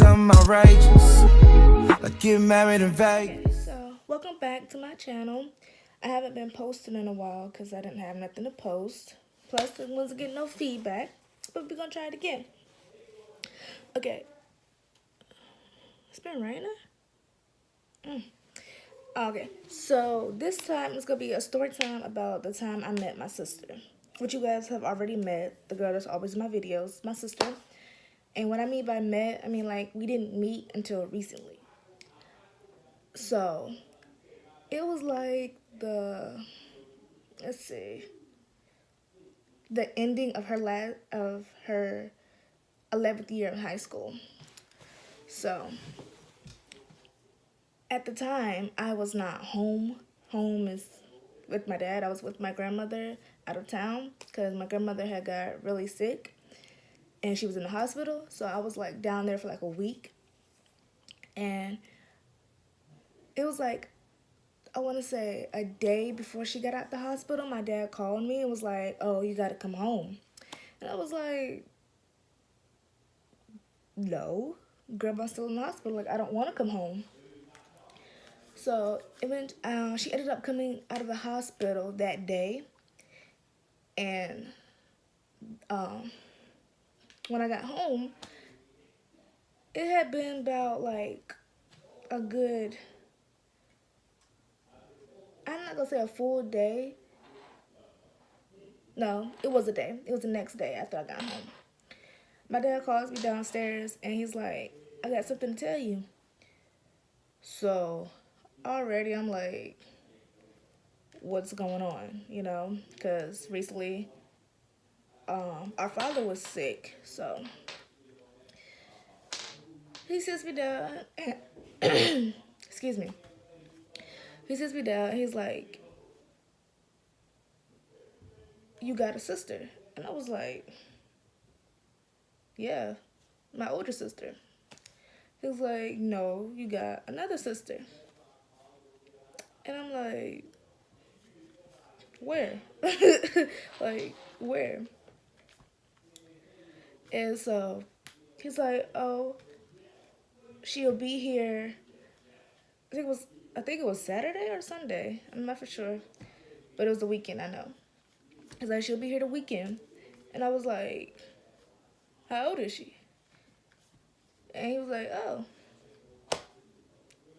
something outrageous, like get married in Vegas. Okay, so welcome back to my channel. I haven't been posting in a while because I didn't have nothing to post. Plus, I wasn't getting no feedback, but we're gonna try it again. Okay, it's been raining. Okay, so this time it's gonna be a story time about the time I met my sister, which you guys have already met. The girl that's always in my videos, my sister. And what I mean by met, I mean like we didn't meet until recently. So it was like let's see, the ending of her 11th year in high school. So at the time, I was not home. Home is with my dad. I was with my grandmother out of town because my grandmother had got really sick and she was in the hospital. So I was like down there for like a week. And it was like, I want to say a day before she got out the hospital, my dad called me and was like, "Oh, you got to come home." And I was like, "No, grandma's still in the hospital. Like, I don't want to come home." So she ended up coming out of the hospital that day, and um, when I got home, it had been about like a good, I'm not gonna say a full day. No, it was a day. It was the next day after I got home. My dad calls me downstairs and he's like, "I got something to tell you." So already I'm like, what's going on? Because recently our father was sick. So he sits me down and excuse me. He sits me down and he's like, "You got a sister?" And I was like, "Yeah, my older sister." He was like, "No, you got another sister." And I'm like, "Where?" Like, where? And so he's like, "Oh, she'll be here." I think it was Saturday or Sunday. I'm not for sure. But it was the weekend, I know. He's like, "She'll be here the weekend." And I was like, "How old is she?" And he was like, "Oh,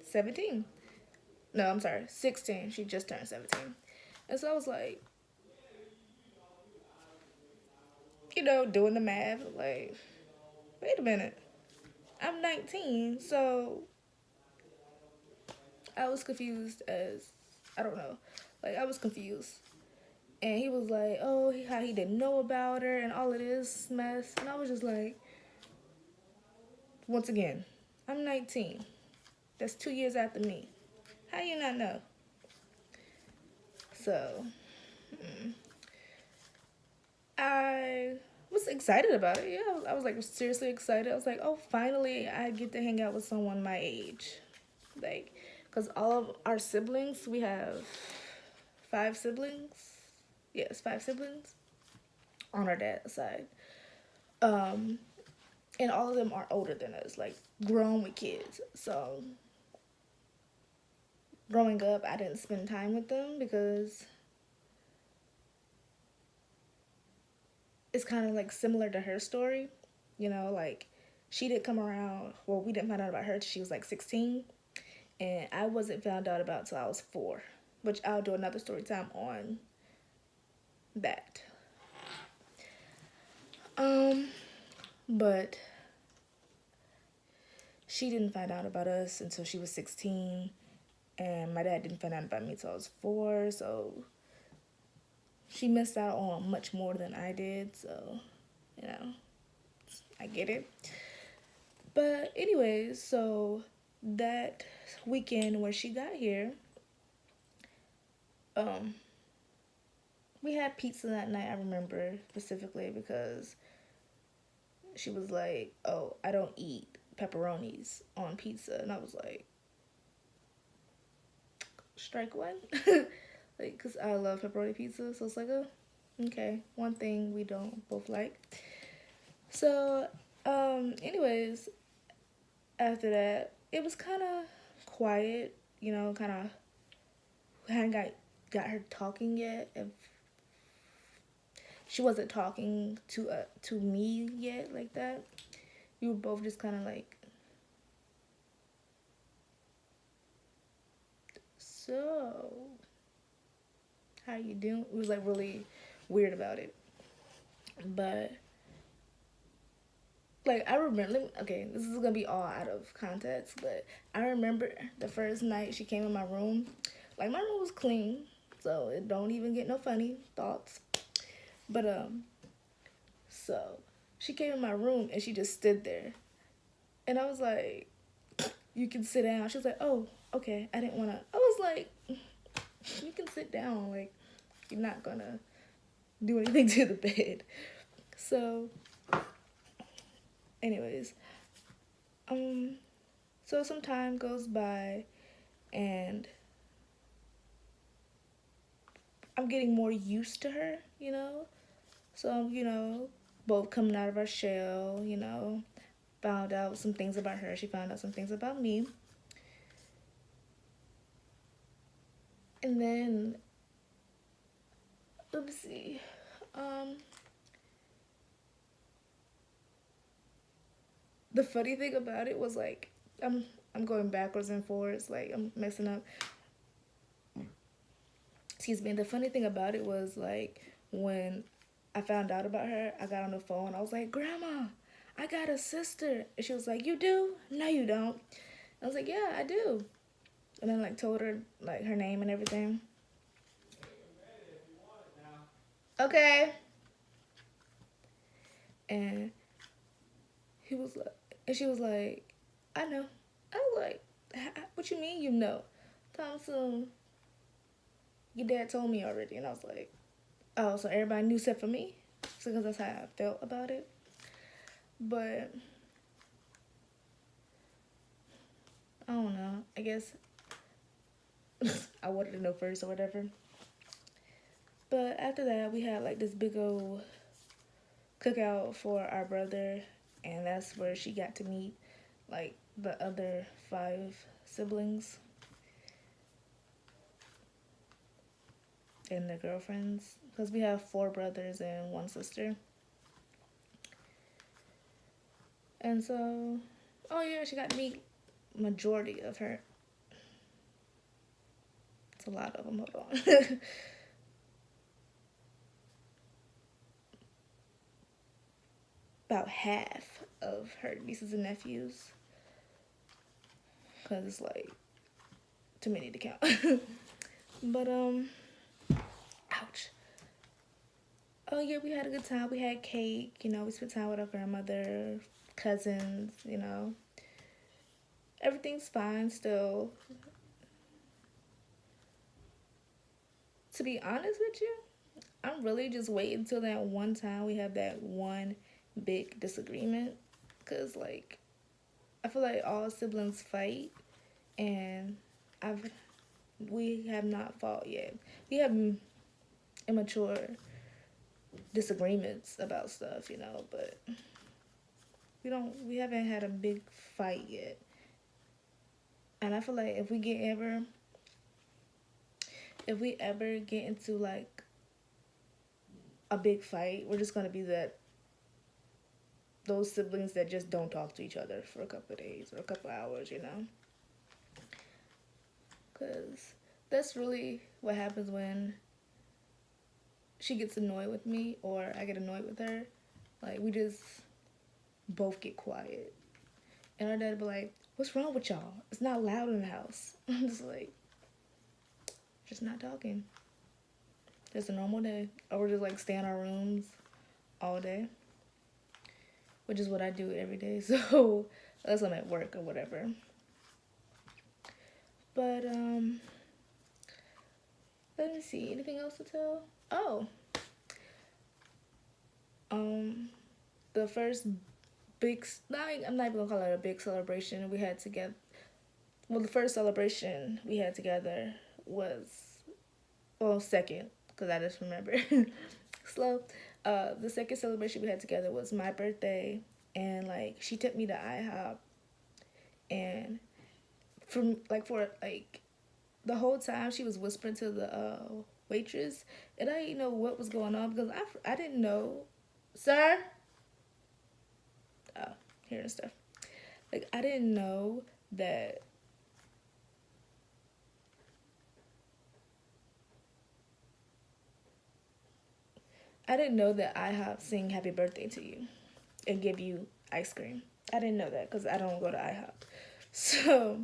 17." No, I'm sorry, 16. She just turned 17. And so I was like, doing the math, like, wait a minute. I'm 19, so I was confused as, I don't know. Like, I was confused. And he was like, "Oh, how he didn't know about her and all of this mess." And I was just like, once again, I'm 19. That's 2 years after me. How you not know? So, I was excited about it. Yeah, I was like seriously excited. I was like, "Oh, finally I get to hang out with someone my age." Like, because all of our siblings, we have 5 siblings. Yes, 5 siblings on our dad's side. Um, and all of them are older than us, like grown with kids. So, growing up, I didn't spend time with them because it's kind of like similar to her story. Like she didn't come around, well, we didn't find out about her till she was like 16. And I wasn't found out about till I was 4, which I'll do another story time on that. Um, but she didn't find out about us until she was 16, and my dad didn't find out about me till I was 4, so she missed out on much more than I did, so, you know, I get it. But anyways, so that weekend where she got here, um, we had pizza that night, I remember specifically, because she was like, "Oh, I don't eat pepperonis on pizza." And I was like, strike one. Like, because I love pepperoni pizza. So it's like, oh, okay. One thing we don't both like. So, anyways, after that, it was kind of quiet, you know, kind of hadn't got her talking yet. If she wasn't talking to me yet like that, we were both just kind of like, so how you doing? It was like really weird about it, but like I remember. Okay, this is gonna be all out of context, but I remember the first night she came in my room. Like my room was clean, so it don't even get no funny thoughts. But so she came in my room and she just stood there, and I was like, "You can sit down." She was like, "Oh, okay." I didn't wanna. I was like, "You can sit down. Like, you're not gonna do anything to the bed." So, anyways, so some time goes by, and I'm getting more used to her, you know? So, you know, both coming out of our shell, you know, found out some things about her. She found out some things about me. And then, let me see. Um, the funny thing about it was like, I'm going backwards and forwards, like I'm messing up. Excuse me. The funny thing about it was like when I found out about her, I got on the phone. I was like, "Grandma, I got a sister." And she was like, "You do? No, you don't." I was like, "Yeah, I do." And then like told her like her name and everything. Okay. And he was like, and she was like, "I know." I was like, "What you mean you know?" Thompson, your dad told me already. And I was like, "Oh, so everybody knew except for me?" So because that's how I felt about it. But I don't know. I guess I wanted to know first or whatever. But after that, we had like this big old cookout for our brother, and that's where she got to meet like the other 5 siblings and their girlfriends, because we have 4 brothers and 1 sister. And so, oh yeah, she got to meet majority of her. It's a lot of them. Hold on. About half of her nieces and nephews, because it's like too many to count. But ouch. Oh yeah, we had a good time. We had cake. You know, we spent time with our grandmother, cousins. You know, everything's fine still. To be honest with you, I'm really just waiting until that one time we have that one big disagreement. Cause like I feel like all siblings fight, and I've we have not fought yet. We have immature disagreements about stuff, you know, but we haven't had a big fight yet. And I feel like if we ever get into like a big fight, we're just gonna be those siblings that just don't talk to each other for a couple of days or a couple of hours, you know? Because that's really what happens when she gets annoyed with me or I get annoyed with her. Like, we just both get quiet. And our dad would be like, "What's wrong with y'all? It's not loud in the house." I'm just like, just not talking. Just a normal day. Or we're just like stay in our rooms all day, which is what I do every day. So unless I'm at work or whatever. But let me see. Anything else to tell? Oh, um, the first big. I'm not even gonna call it a big celebration we had together. Well, the first celebration we had together was, well, second, because I just remember. Slow. The second celebration we had together was my birthday, and like she took me to IHOP, And for like the whole time she was whispering to the waitress, and I didn't know what was going on because I didn't know, sir. Oh, hearing stuff. Like I didn't know that. I didn't know that IHOP sing "Happy Birthday" to you and give you ice cream. I didn't know that because I don't go to IHOP. So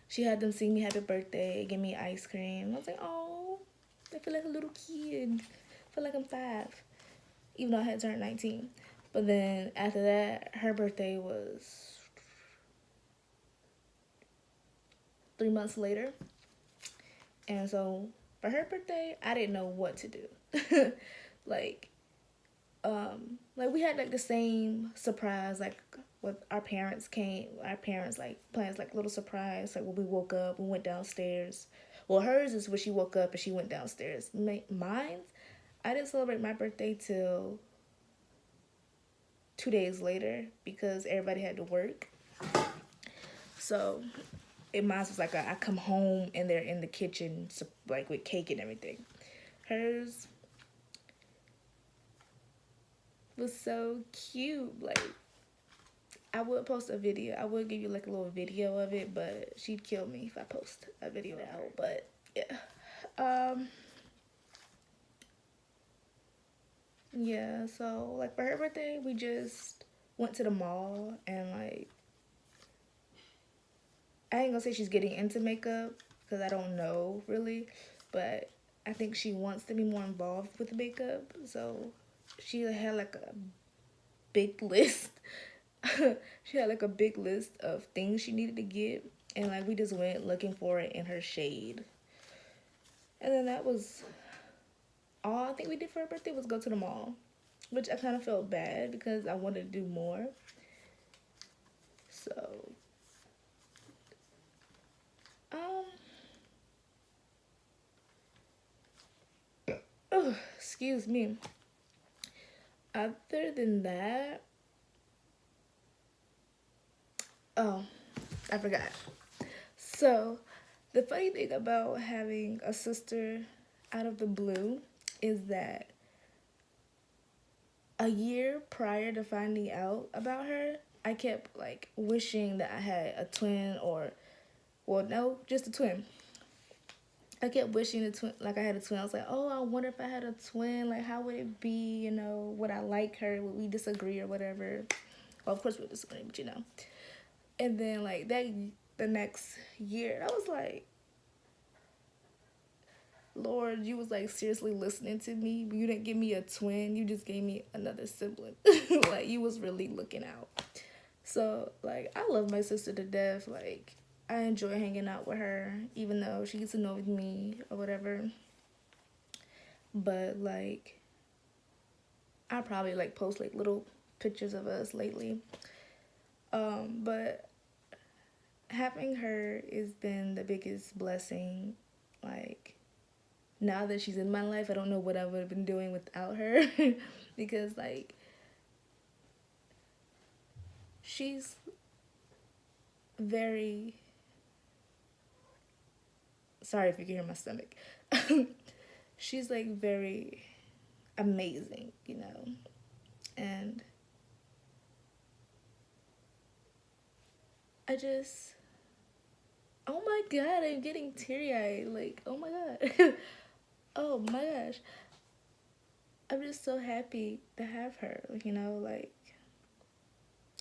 she had them sing me "Happy Birthday," give me ice cream. I was like, oh, I feel like a little kid. I feel like I'm 5, even though I had turned 19. But then after that, her birthday was 3 months later. And so for her birthday, I didn't know what to do. like, like we had like the same surprise, like with our parents like plans like little surprise, like when we woke up, we went downstairs. Well, hers is when she woke up and she went downstairs. Mine, I didn't celebrate my birthday till 2 days later because everybody had to work. So mine was like I come home and they're in the kitchen, like with cake and everything. Hers was so cute. Like I would post a video. I would give you like a little video of it, but she'd kill me if I post a video now. But yeah, yeah. So like for her birthday, we just went to the mall and like I ain't gonna say she's getting into makeup because I don't know really, but I think she wants to be more involved with the makeup. So she had like a big list. She had like a big list of things she needed to get, and like we just went looking for it in her shade. And then that was all I think we did for her birthday was go to the mall, which I kind of felt bad because I wanted to do more. So oh, excuse me. Other than that, oh, I forgot. So, the funny thing about having a sister out of the blue is that a year prior to finding out about her, I kept like wishing that I had a twin or, well, no, just a twin. I kept wishing the twin, like I had a twin. I was like, oh, I wonder if I had a twin. Like, how would it be? You know, would I like her? Would we disagree or whatever? Well, of course we would disagree, but you know. And then like the next year, I was like, Lord, you was like seriously listening to me. You didn't give me a twin. You just gave me another sibling. Like you was really looking out. So like I love my sister to death. Like I enjoy hanging out with her, even though she gets annoyed with me or whatever. But like I probably like post like little pictures of us lately. But having her has been the biggest blessing. Like now that she's in my life, I don't know what I would have been doing without her. Because like she's very, sorry if you can hear my stomach. She's like very amazing, you know. And I just, oh my god, I'm getting teary-eyed. Like, oh my god. Oh my gosh. I'm just so happy to have her, you know, like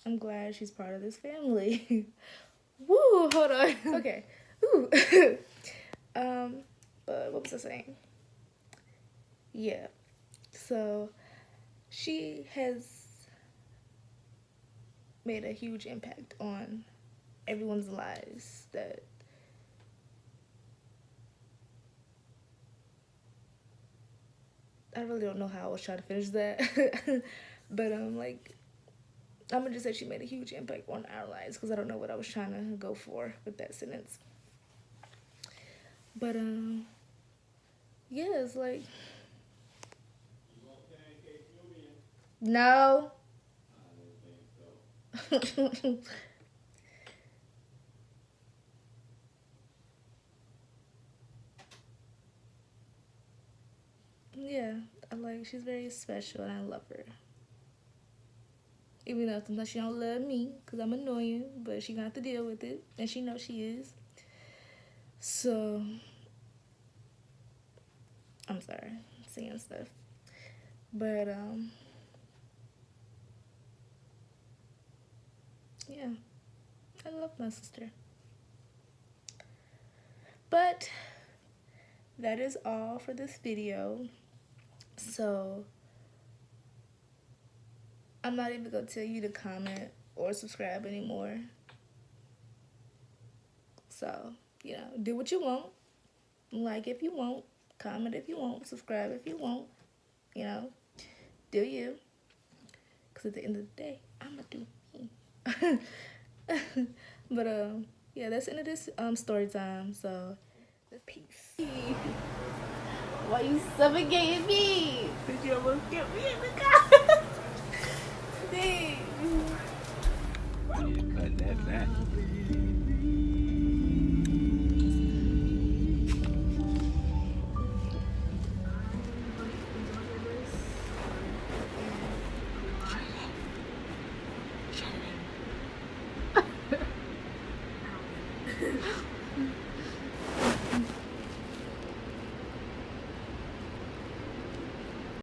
I'm glad she's part of this family. Woo, hold on. Okay. Ooh. But what was I saying? Yeah. So she has made a huge impact on everyone's lives that I really don't know how I was trying to finish that. But like I'm gonna just say she made a huge impact on our lives because I don't know what I was trying to go for with that sentence. But yeah, it's like no. yeah, she's very special and I love her. Even though sometimes she don't love me because I'm annoying, but she gonna have to deal with it, and she knows she is. So, I'm sorry, saying stuff. But, yeah, I love my sister. But, that is all for this video. So, I'm not even gonna tell you to comment or subscribe anymore. So, you know, do what you want. Like if you want, comment if you want, subscribe if you want. You know, do you. Because at the end of the day, I'm gonna do me. But, yeah, that's the end of this story time. So, peace. Why you suffocating me? Did you almost get me in the car? Dang. Yeah, cut that back.